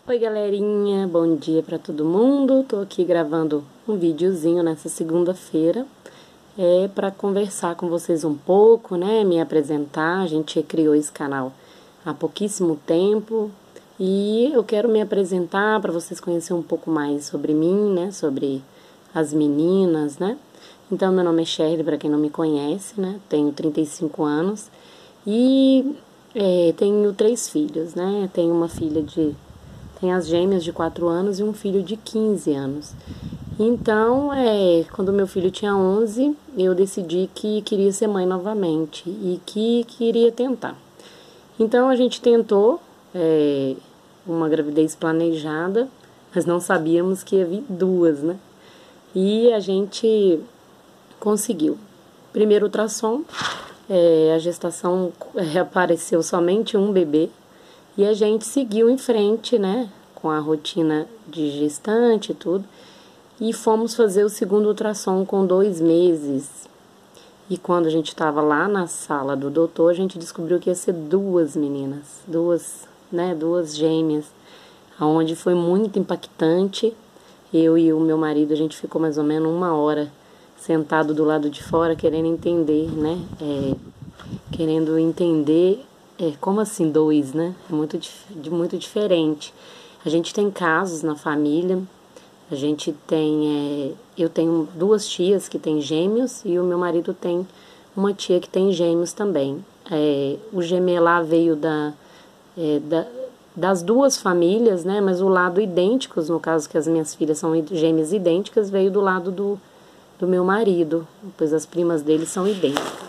Oi galerinha, bom dia pra todo mundo. Tô aqui gravando um videozinho nessa segunda-feira pra conversar com vocês um pouco, né, me apresentar. A gente criou esse canal há pouquíssimo tempo e eu quero me apresentar para vocês conhecerem um pouco mais sobre mim, né, sobre as meninas, né. Então, meu nome é Shirley, para quem não me conhece, né, tenho 35 anos e tenho 3 filhos, né, tenho as gêmeas de 4 anos e um filho de 15 anos. Então, quando meu filho tinha 11, eu decidi que queria ser mãe novamente e que queria tentar. Então, a gente tentou uma gravidez planejada, mas não sabíamos que ia vir 2, né? E a gente conseguiu. Primeiro ultrassom, a gestação apareceu somente um bebê. E a gente seguiu em frente, né, com a rotina de gestante e tudo, e fomos fazer o segundo ultrassom com 2 meses. E quando a gente estava lá na sala do doutor, a gente descobriu que ia ser 2 meninas, duas gêmeas, aonde foi muito impactante. Eu e o meu marido, a gente ficou mais ou menos 1 hora sentado do lado de fora, querendo entender, né, querendo entender como assim 2, né? É muito diferente. A gente tem casos na família, a gente tem, eu tenho 2 tias que têm gêmeos e o meu marido tem uma tia que tem gêmeos também. O gemelar veio das 2 famílias, né? Mas o lado idênticos, no caso que as minhas filhas são gêmeas idênticas, veio do lado do meu marido, pois as primas dele são idênticas.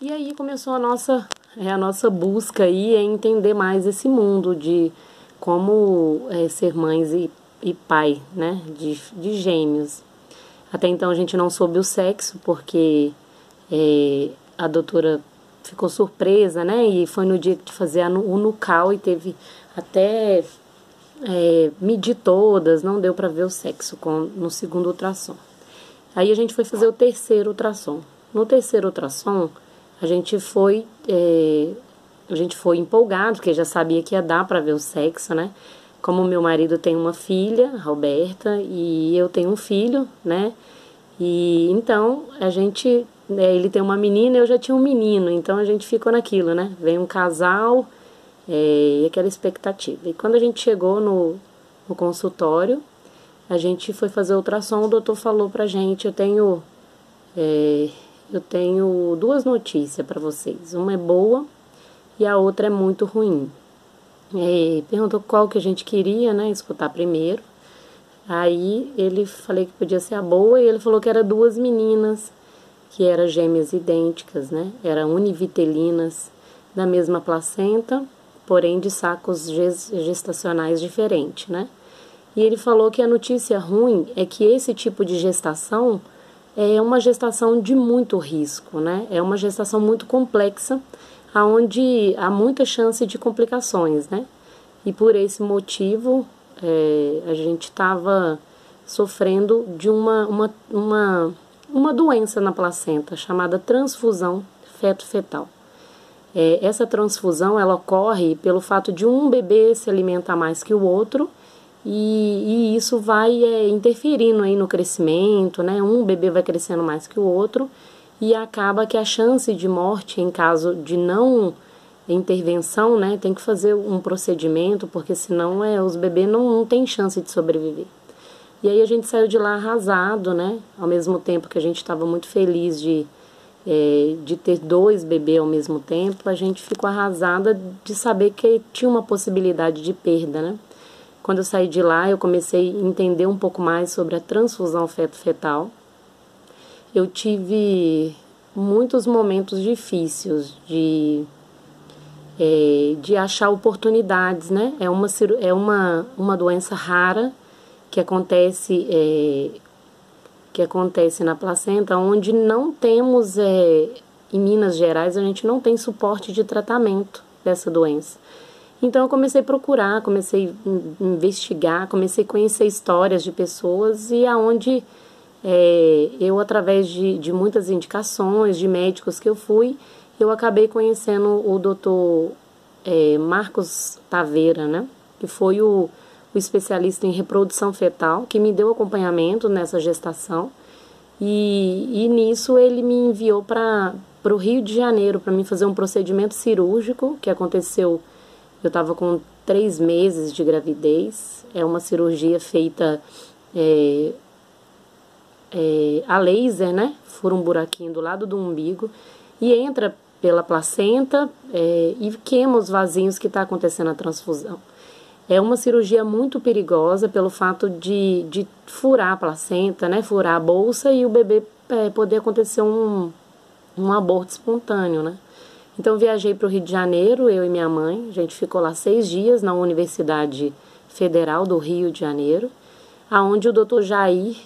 E aí começou a nossa busca aí em entender mais esse mundo de como ser mães e pai, né, de gêmeos. Até então a gente não soube o sexo porque a doutora ficou surpresa, né, e foi no dia de fazer o nucal e teve até medir todas, não deu para ver o sexo no segundo ultrassom. Aí a gente foi fazer o terceiro ultrassom. No terceiro ultrassom, a gente foi empolgado, porque já sabia que ia dar para ver o sexo, né? Como meu marido tem uma filha, Roberta, e eu tenho um filho, né? E então ele tem uma menina, eu já tinha um menino, então a gente ficou naquilo, né? Vem um casal e aquela expectativa. E quando a gente chegou no consultório, a gente foi fazer o ultrassom, o doutor falou pra gente, eu tenho 2 notícias para vocês. Uma é boa e a outra é muito ruim. Perguntou qual que a gente queria, né, escutar primeiro. Aí falei que podia ser a boa e ele falou que era 2 meninas, que eram gêmeas idênticas, né? Eram univitelinas, da mesma placenta, porém de sacos gestacionais diferentes, né? E ele falou que a notícia ruim é que esse tipo de gestação é uma gestação de muito risco, né? É uma gestação muito complexa, onde há muita chance de complicações, né? E por esse motivo, a gente estava sofrendo de uma doença na placenta chamada transfusão feto-fetal. Essa transfusão, ela ocorre pelo fato de um bebê se alimentar mais que o outro e isso vai interferindo aí no crescimento, né? Um bebê vai crescendo mais que o outro e acaba que a chance de morte em caso de não intervenção, né? Tem que fazer um procedimento, porque senão os bebês não têm chance de sobreviver. E aí a gente saiu de lá arrasado, né? Ao mesmo tempo que a gente estava muito feliz de ter 2 bebês ao mesmo tempo, a gente ficou arrasada de saber que tinha uma possibilidade de perda, né? Quando eu saí de lá, eu comecei a entender um pouco mais sobre a transfusão feto-fetal. Eu tive muitos momentos difíceis de achar oportunidades, né? É uma doença rara que acontece na placenta, onde não temos, em Minas Gerais, a gente não tem suporte de tratamento dessa doença. Então eu comecei a procurar, comecei a investigar, comecei a conhecer histórias de pessoas e aonde eu, através de muitas indicações, de médicos que eu fui, eu acabei conhecendo o doutor Marcos Taveira, né? que foi o especialista em reprodução fetal, que me deu acompanhamento nessa gestação. E nisso ele me enviou para o Rio de Janeiro para mim fazer um procedimento cirúrgico que aconteceu. Eu estava com 3 meses de gravidez. É uma cirurgia feita a laser, né? Fura um buraquinho do lado do umbigo e entra pela placenta e queima os vasinhos que está acontecendo a transfusão. É uma cirurgia muito perigosa pelo fato de furar a placenta, né? Furar a bolsa e o bebê poder acontecer um aborto espontâneo, né? Então, viajei para o Rio de Janeiro, eu e minha mãe. A gente ficou lá 6 dias na Universidade Federal do Rio de Janeiro, aonde o Dr. Jair,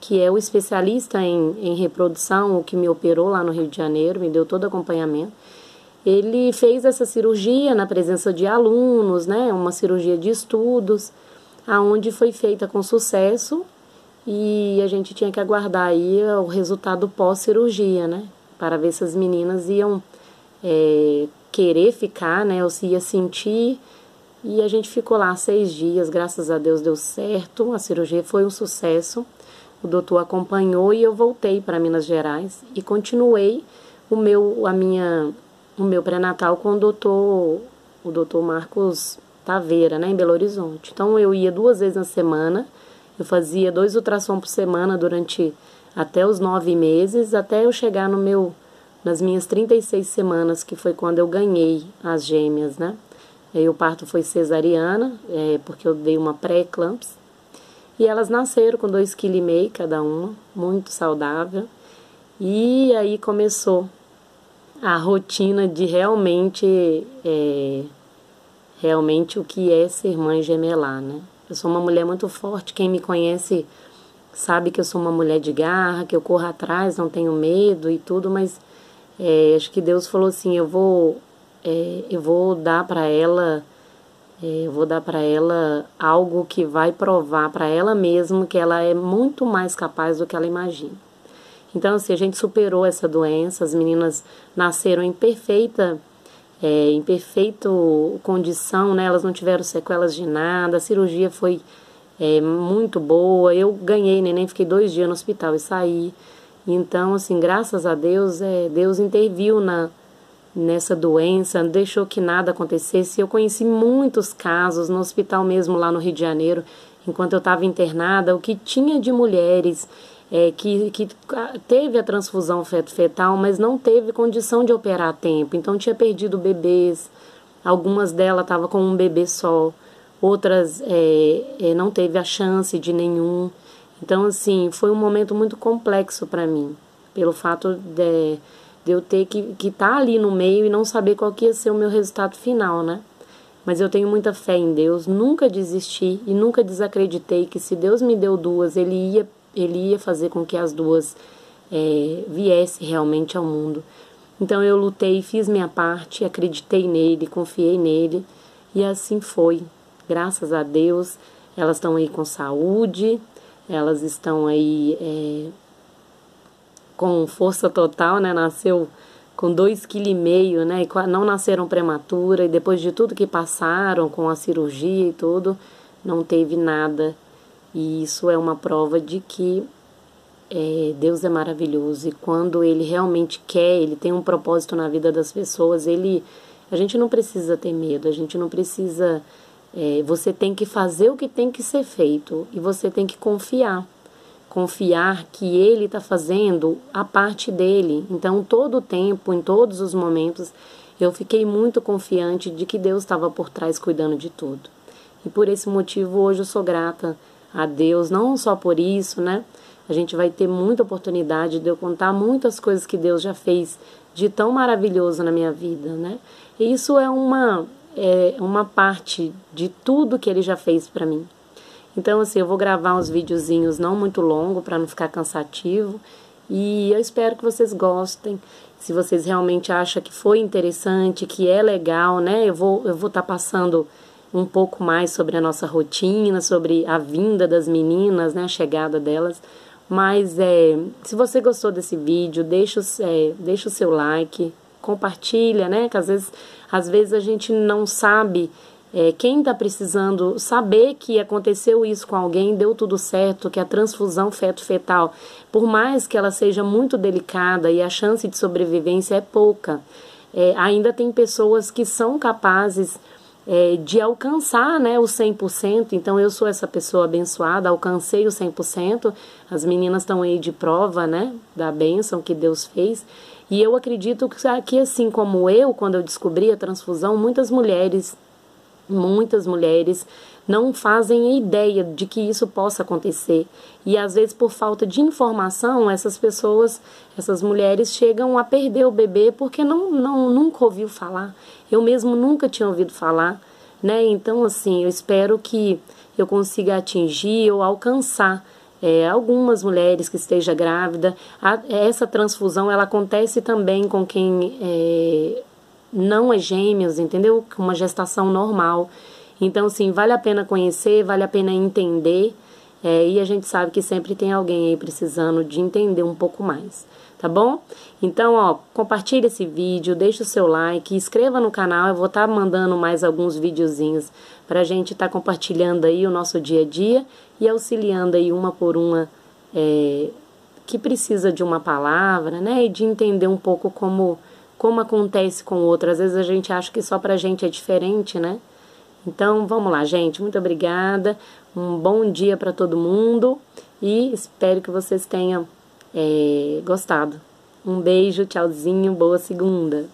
que é o especialista em reprodução, o que me operou lá no Rio de Janeiro, me deu todo acompanhamento. Ele fez essa cirurgia na presença de alunos, né? Uma cirurgia de estudos, aonde foi feita com sucesso e a gente tinha que aguardar aí o resultado pós-cirurgia, né? Para ver se as meninas iam querer ficar, né? Ou se ia sentir. E a gente ficou lá 6 dias, graças a Deus deu certo, a cirurgia foi um sucesso. O doutor acompanhou e eu voltei para Minas Gerais e continuei o meu pré-natal com o doutor Marcos Taveira, né, em Belo Horizonte. Então eu ia 2 vezes na semana, eu fazia 2 ultrassons por semana durante até os 9 meses, até eu chegar nas minhas 36 semanas, que foi quando eu ganhei as gêmeas, né. Aí o parto foi cesariana, porque eu dei uma pré-eclâmpsia. E elas nasceram com 2,5 kg cada uma, muito saudável. E aí começou a rotina de realmente o que é ser mãe gemelar, né? Eu sou uma mulher muito forte, quem me conhece sabe que eu sou uma mulher de garra, que eu corro atrás, não tenho medo e tudo, mas acho que Deus falou assim, eu vou dar para ela algo que vai provar para ela mesma que ela é muito mais capaz do que ela imagina. Então, assim, a gente superou essa doença, as meninas nasceram em perfeita condição, né? Elas não tiveram sequelas de nada, a cirurgia foi muito boa, eu ganhei neném, fiquei 2 dias no hospital e saí. Então, assim, graças a Deus, Deus interviu nessa doença, deixou que nada acontecesse. Eu conheci muitos casos no hospital mesmo lá no Rio de Janeiro, enquanto eu estava internada, o que tinha de mulheres que teve a transfusão feto-fetal, mas não teve condição de operar a tempo, então tinha perdido bebês, algumas delas estavam com um bebê só, outras não teve a chance de nenhum. Então, assim, foi um momento muito complexo para mim, pelo fato de eu ter que estar ali no meio e não saber qual que ia ser o meu resultado final, né? Mas eu tenho muita fé em Deus, nunca desisti e nunca desacreditei que se Deus me deu 2, Ele ia fazer com que as 2 viessem realmente ao mundo. Então eu lutei, fiz minha parte, acreditei nele, confiei nele e assim foi. Graças a Deus, elas estão aí com saúde, elas estão aí com força total, né? Nasceu com 2,5 kg, né? E não nasceram prematura, e depois de tudo que passaram com a cirurgia e tudo, não teve nada. E isso é uma prova de que Deus é maravilhoso. E quando Ele realmente quer, Ele tem um propósito na vida das pessoas, a gente não precisa ter medo, a gente não precisa... você tem que fazer o que tem que ser feito e você tem que confiar que Ele está fazendo a parte dele. Então, todo o tempo, em todos os momentos, eu fiquei muito confiante de que Deus estava por trás cuidando de tudo. E por esse motivo, hoje eu sou grata a Deus, não só por isso, né? A gente vai ter muita oportunidade de eu contar muitas coisas que Deus já fez de tão maravilhoso na minha vida, né? E isso é uma parte de tudo que Ele já fez para mim. Então, assim, eu vou gravar uns videozinhos não muito longos para não ficar cansativo e eu espero que vocês gostem. Se vocês realmente acham que foi interessante, que é legal, né? Eu vou estar passando um pouco mais sobre a nossa rotina, sobre a vinda das meninas, né? A chegada delas. Mas se você gostou desse vídeo, deixa o seu like, compartilha, né? Que às vezes a gente não sabe Quem está precisando saber que aconteceu isso com alguém, deu tudo certo, que a transfusão feto-fetal, por mais que ela seja muito delicada e a chance de sobrevivência é pouca, ainda tem pessoas que são capazes de alcançar, né, o 100%. Então eu sou essa pessoa abençoada, alcancei o 100%. As meninas estão aí de prova, né, da bênção que Deus fez. E eu acredito que assim como eu, quando eu descobri a transfusão, muitas mulheres não fazem ideia de que isso possa acontecer. E às vezes, por falta de informação, essas mulheres chegam a perder o bebê porque nunca ouviu falar. Eu mesmo nunca tinha ouvido falar, né? Então, assim, eu espero que eu consiga atingir ou alcançar algumas mulheres que esteja grávida. Essa transfusão, ela acontece também com quem não é gêmeos, entendeu? Uma gestação normal. Então, assim, vale a pena conhecer, vale a pena entender, e a gente sabe que sempre tem alguém aí precisando de entender um pouco mais, tá bom? Então, ó, compartilha esse vídeo, deixa o seu like, inscreva no canal, eu vou estar mandando mais alguns videozinhos pra gente estar compartilhando aí o nosso dia a dia e auxiliando aí uma por uma que precisa de uma palavra, né, e de entender um pouco como acontece com o outro. Às vezes a gente acha que só pra gente é diferente, né? Então, vamos lá, gente. Muito obrigada. Um bom dia para todo mundo e espero que vocês tenham gostado. Um beijo, tchauzinho, boa segunda.